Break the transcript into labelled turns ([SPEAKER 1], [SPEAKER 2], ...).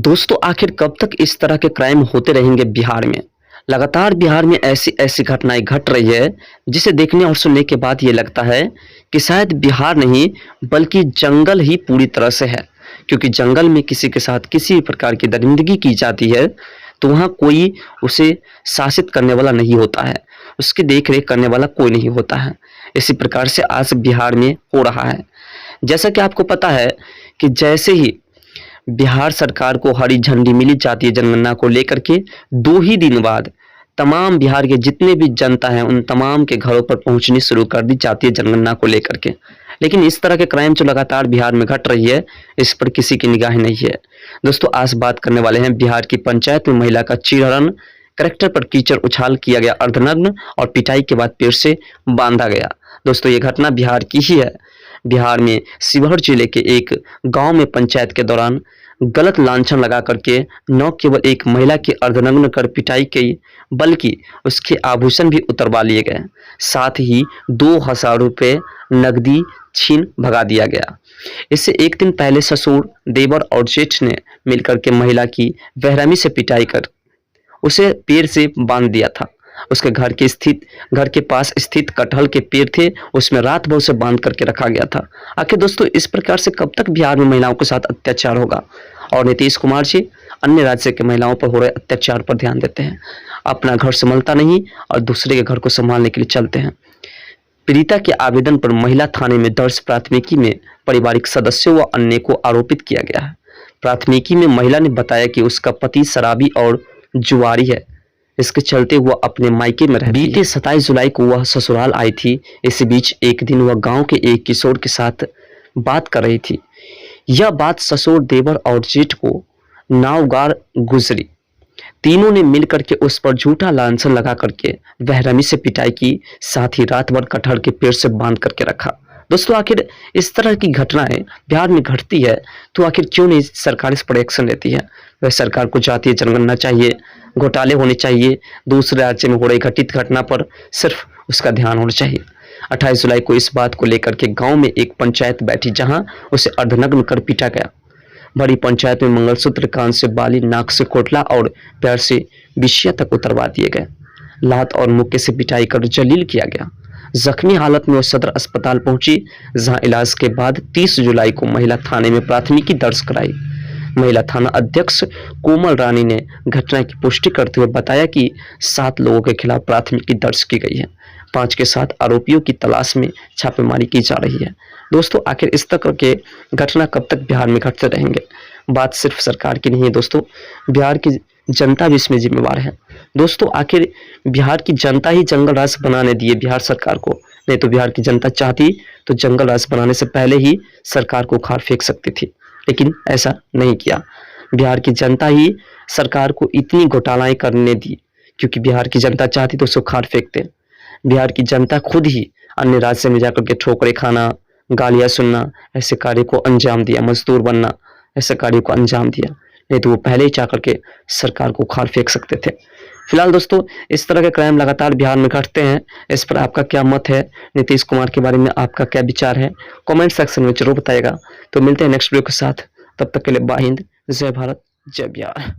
[SPEAKER 1] दोस्तों आखिर कब तक इस तरह के क्राइम होते रहेंगे बिहार में? लगातार बिहार में ऐसी ऐसी घटनाएं घट रही है जिसे देखने और सुनने के बाद ये लगता है कि शायद बिहार नहीं बल्कि जंगल ही पूरी तरह से है। क्योंकि जंगल में किसी के साथ किसी प्रकार की दरिंदगी की जाती है तो वहाँ कोई उसे शासित करने वाला नहीं होता है, उसकी देख रेख करने वाला कोई नहीं होता है। इसी प्रकार से आज बिहार में हो रहा है। जैसा कि आपको पता है कि जैसे ही बिहार सरकार को हरी झंडी मिली जाती है जनगणना को लेकर के, 2 ही दिन बाद तमाम बिहार के जितने भी जनता है उन तमाम के घरों पर पहुंचनी शुरू कर दी जाती है जनगणना को लेकर के। लेकिन इस तरह के क्राइम जो लगातार बिहार में घट रही है इस पर किसी की निगाह नहीं है। दोस्तों आज बात करने वाले हैं बिहार की पंचायत में महिला का चीरहरण, करेक्टर पर कीचड़ उछाल किया गया अर्धनग्न और पिटाई के बाद पेड़ से बांधा गया। दोस्तों ये घटना बिहार की ही है। बिहार में शिवहर जिले के एक गांव में पंचायत के दौरान गलत लांछन लगा करके न केवल एक महिला की अर्धनग्न कर पिटाई की बल्कि उसके आभूषण भी उतरवा लिए गए, साथ ही 2000 रुपये नकदी छीन भगा दिया गया। इससे एक दिन पहले ससुर, देवर और जेठ ने मिलकर के महिला की बेरहमी से पिटाई कर उसे पेड़ से बांध दिया था। उसके घर के पास स्थित कटहल के पेड़ थे, उसमें रात भर उसे बांध करके रखा गया था। आखिर दोस्तों इस प्रकार से कब तक बिहार में महिलाओं के साथ अत्याचार होगा? और नीतीश कुमार जी अन्य राज्य के महिलाओं पर हो रहे अत्याचार पर ध्यान देते हैं, अपना घर संभलता नहीं और दूसरे के घर को संभालने के लिए चलते हैं। पीड़िता के आवेदन पर महिला थाने में दर्ज प्राथमिकी में पारिवारिक सदस्यों व अन्य को आरोपित किया गया है। प्राथमिकी में महिला ने बताया कि उसका पति शराबी और जुआरी है, इसके चलते वह अपने मायके में रहती है। बीते 27 जुलाई को वह ससुराल आई थी। इसी बीच एक दिन वह गांव के एक किशोर के साथ बात कर रही थी। यह बात ससुर, देवर और जेठ को नावगार गुजरी। तीनों ने मिलकर के उस पर झूठा लांछन लगा करके बेरहमी से पिटाई की, साथ ही रात भर कटहल के पेड़ से बांध करके रखा। दोस्तों आखिर इस तरह की घटनाएं बिहार में घटती है तो आखिर क्यों नहीं सरकार इस पर एक्शन लेती है? वह सरकार को जातीय जनगणना चाहिए, घोटाले होने चाहिए, दूसरे राज्य में हो रही घटित घटना पर सिर्फ उसका ध्यान होना चाहिए। 28 जुलाई को इस बात को लेकर के गांव में एक पंचायत बैठी जहां उसे अर्धनग्न कर पीटा गया। बड़ी पंचायत में मंगलसूत्र, कान से बाली, नाक से कोटला और पैर से बिछिया तक उतरवा दिए गए। लात और मुक्के से पिटाई कर जलील किया गया। जख्मी हालत में वो सदर अस्पताल पहुंची जहां इलाज के बाद 30 जुलाई को महिला थाने में प्राथमिकी दर्ज कराई। महिला थाना अध्यक्ष कोमल रानी ने घटना की पुष्टि करते हुए बताया कि 7 लोगों के खिलाफ प्राथमिकी दर्ज की गई है। 5 के साथ आरोपियों की तलाश में छापेमारी की जा रही है। दोस्तों आखिर इस तरह के घटना कब तक बिहार में घटते रहेंगे? बात सिर्फ सरकार की नहीं है दोस्तों, बिहार की जनता भी इसमें जिम्मेवार है। दोस्तों आखिर बिहार की जनता ही जंगल राज बनाने दिए बिहार सरकार को, नहीं तो बिहार की जनता चाहती तो जंगल राज बनाने से पहले ही सरकार को उखाड़ फेंक सकती थी, लेकिन ऐसा नहीं किया। बिहार की जनता ही सरकार को इतनी घोटालाएं करने दी क्योंकि बिहार की जनता चाहती तो उसे उखाड़ फेंकते। बिहार की जनता खुद ही अन्य राज्य में जाकर के ठोकरें खाना, गालियां सुनना, ऐसे कार्य को अंजाम दिया, मजदूर बनना, ऐसे कार्य को अंजाम दिया, नहीं तो वो पहले ही चाह करके सरकार को उखाड़ फेंक सकते थे। फिलहाल दोस्तों इस तरह के क्राइम लगातार बिहार में घटते हैं। इस पर आपका क्या मत है? नीतीश कुमार के बारे में आपका क्या विचार है? कमेंट सेक्शन में जरूर बताइएगा। तो मिलते हैं नेक्स्ट वीडियो के साथ, तब तक के लिए बाय हिंद, जय भारत, जय बिहार।